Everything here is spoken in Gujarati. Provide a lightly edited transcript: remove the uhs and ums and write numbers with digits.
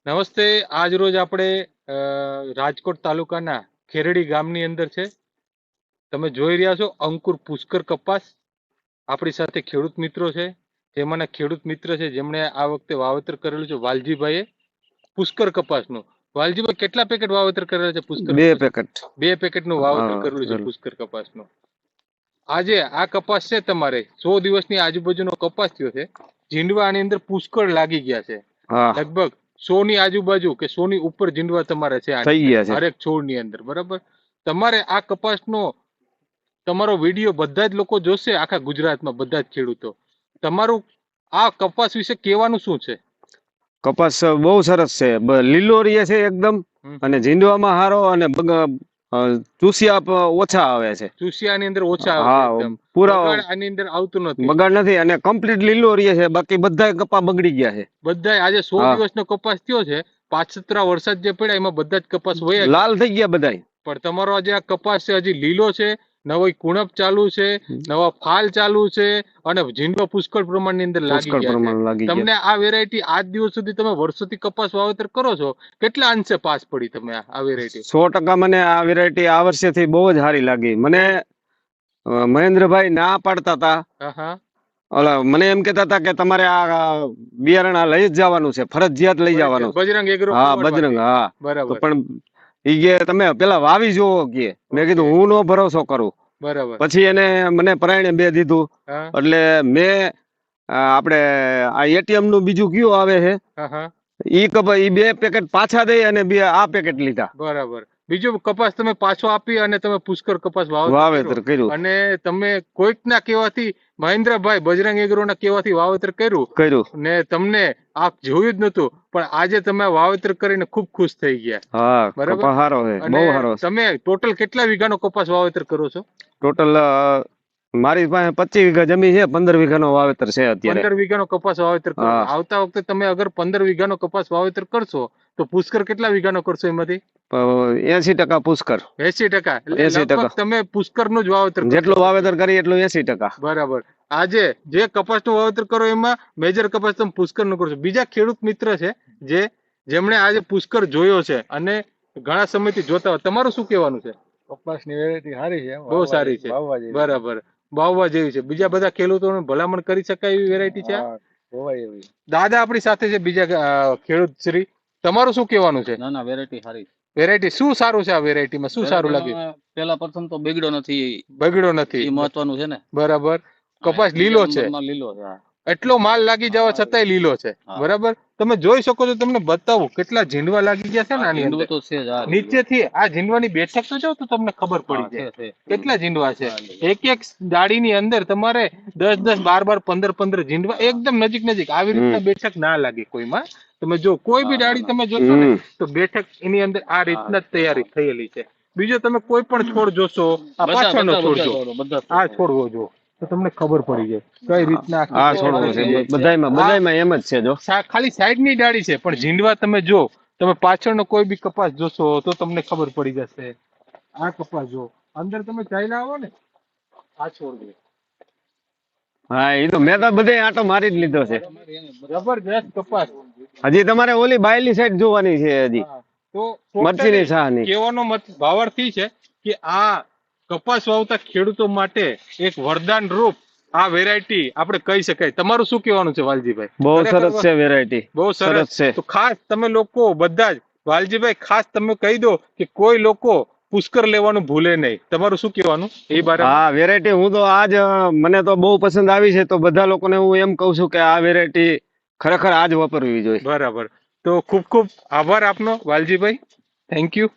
નમસ્તે. આજ રોજ આપણે રાજકોટ તાલુકાના ખેરડી ગામની અંદર છે. તમે જોઈ રહ્યા છો અંકુર પુષ્કર કપાસ. આપણી સાથે ખેડૂત મિત્રો છે, જેમાંના ખેડૂત મિત્ર છે જેમણે આ વખતે વાવેતર કરેલું છે વાલજીભાઈએ પુષ્કર કપાસનું. વાલજીભાઈ, કેટલા પેકેટ વાવેતર કરેલા છે પુષ્કર? 2 પેકેટ. 2 પેકેટનું વાવેતર કરેલું છે પુષ્કર કપાસનું. આજે આ કપાસ છે તમારે 100 દિવસની આજુબાજુનો કપાસ થયો છે. ઝીંડવા આની અંદર પુષ્કળ લાગી ગયા છે. લગભગ 100 ની આજુબાજુ કે 100 ની ઉપર ઝીંડવા તમારે છે હરેક છોડની અંદર. બરાબર. તમારે આ કપાસનો તમારો વિડીયો બધા જ લોકો જોશે, આખા ગુજરાતમાં બધા જ ખેડૂતો. તમારું આ કપાસ વિશે કહેવાનું શું છે? કપાસ બહુ સરસ છે, લીલો રહે છે એકદમ, અને ઝીંડવામાં હારો, અને ચૂસિયા ઓછા આવે છે. ચૂસિયાની અંદર ઓછા આવે છે, પૂરા આની અંદર આવતું નથી, બગાડ નથી, અને કમ્પ્લીટ લીલો રહે છે. બાકી બધા કપા બગડી ગયા છે. બધા આજે 100 દિવસનો કપાસ થયો છે, 5-7 વરસાદ જે પડ્યા એમાં બધા જ કપાસ વયા લાલ થઈ ગયા બધા. પણ તમારો આજે આ કપાસ છે હજી લીલો છે, નવી કુણપ ચાલુ છે, નવા ફાલ ચાલુ છે, અને ઝીંડવા પુષ્કળ પ્રમાણની અંદર લાગી ગયા છે. તમને આ વેરાયટી આજ દિવસ સુધી તમે વર્ષોથી કપાસ વાવેતર કરો છો, કેટલા અંશે પાસ પડી તમે આ વેરાયટી? 100% મને આ વેરાયટી આ વર્ષેથી બહુ જ સારી લાગી. મને મહેન્દ્રભાઈ ના પાડતા હતા, ઓલા મને એમ કેતા હતા કે તમારે આ બિયારણ લઈ જ જવાનું છે, ફરજિયાત લઈ જવાનું. બજરંગ એગ્રો? હા, બજરંગ. હા, બરાબર. પણ ઈ કે તમે પેલા વાવી જોવો કે. મેં કીધું હું નો ભરોસો કરું. બરાબર. પછી એને મને પરાયણે 2 દીધું. એટલે મેં આપણે આ એટીએમ નું બીજું કયું આવે છે, ઈ 2 પેકેટ પાછા દઈ અને 2 આ પેકેટ લીધા. બરાબર. બીજો કપાસ તમે પાછો આપી અને તમે પુષ્કર કપાસ વાવેતર કર્યું. અને તમે કોઈક ના કહેવાથી, મહેન્દ્રભાઈ બજરંગ એગ્રો ના કહેવાથી વાવેતર કર્યું ને તમને આ જોયું જ નતું, પણ આજે તમે વાવેતર કરીને ખૂબ ખુશ થઈ ગયા. બરાબર. તમે ટોટલ કેટલા વીઘાનો કપાસ વાવેતર કરો છો? ટોટલ મારી પાસે 25 વીઘા જમીન છે, 15 વીઘાનો વાવેતર છે અત્યારે. 15 વીઘાનો કપાસ વાવેતર કરો. આવતા વખતે તમે અગર 15 વીઘાનો કપાસ વાવેતર કરશો તો પુષ્કર કેટલા વીઘાનો કરશો? એમાંથી 80% પુષ્કર. 80%. તમે પુષ્કર નું જ વાવેતર, જેટલું વાવેતર કરી એટલું 80%. બરાબર. આજે જે કપાસ નું વાવેતર કરો એમાં મેજર કપાસ તમે પુષ્કર નું કરશો. બીજા ખેડૂત મિત્ર છે જેમણે આજે પુષ્કર જોયો છે અને ઘણા સમયથી જોતા હોય, તમારું શું કહેવાનું છે? કપાસની વેરાયટી સારી છે, બહુ સારી છે. બરાબર. વાવવા જેવી છે. બીજા બધા ખેડૂતોને ભલામણ કરી શકાય એવી વેરાયટી છે. દાદા આપણી સાથે છે, બીજા ખેડૂત શ્રી, તમારું શું કહેવાનું છે? ના, વેરાયટી સારી. વેરાયટી શું સારું છે? આ વેરાયટીમાં શું સારું લાગ્યું? પેલા પ્રથમ તો બગડ્યો નથી, એ મહત્વનું છે ને. બરાબર. કપાસ લીલો છે, એટલો માલ લાગી જવા છતાંય લીલો છે. બરાબર. તમે જોઈ શકો છો, તમને બતાવું કેટલા ઝીંડવા લાગી ગયા છે ને આની અંદર. નીચેથી આ ઝીંડવાની બેઠક તો જો તો તમને ખબર પડી જાય કેટલા ઝીંડવા છે. એક ડાળીની અંદર તમારે 10-10, 12-12, 15-15 ઝીંડવા એકદમ નજીક. આવી રીતના બેઠક ના લાગે કોઈમાં. તમે જો કોઈ બી ડાળી તમે જોશો ને તો બેઠક એની અંદર આ રીતના જ તૈયારી થયેલી છે. બીજો તમે કોઈ પણ છોડ જોશો, આ પાછળનો છોડ જો, આ છોડવો જો તો તમને ખબર પડી જાય કઈ રીતના આ છોડવો છે. બધાયમાં એમ જ છે. જો ખાલી સાઈડ ની ડાળી છે, પણ ઝીંડવા તમે જો, તમે પાછળનો કોઈ બી કપાસ જોશો તો તમને ખબર પડી જશે. આ કપાસ જો અંદર તમે ચાલ્યા આવો ને, આ છોડ. હા, એ તો મેં તો બધે આટો મારી જ લીધો છે. જબરજસ્ત કપાસ. હજી તમારે ઓલી બાયલી સાઈડ જોવાની છે. હજી તો મરચીની છાની કહેવાનો ભાવાર્થ છે કે આ કપાસ વાવતા ખેડૂતો માટે એક વરદાન રૂપ આ વેરાયટી આપણે કહી શકાય. તમારું શું કહેવાનું છે વાલજીભાઈ? બહુ સરસ છે વેરાયટી, બહુ સરસ છે. તો ખાસ તમે લોકો બધા જ, વાલજીભાઈ ખાસ તમે કહી દો કે કોઈ લોકો પુષ્કર લેવાનું ભૂલે નહીં. તમારું શું કહેવાનું એ બારે? હા, વેરાયટી હું તો આજ મને તો બહુ પસંદ આવી છે, તો બધા લોકોને હું એમ કહું છું કે આ વેરાયટી ખરેખર આજ વાપરવી જોઈએ. બરાબર. તો ખૂબ ખૂબ આભાર આપનો વાલજીભાઈ. Thank you.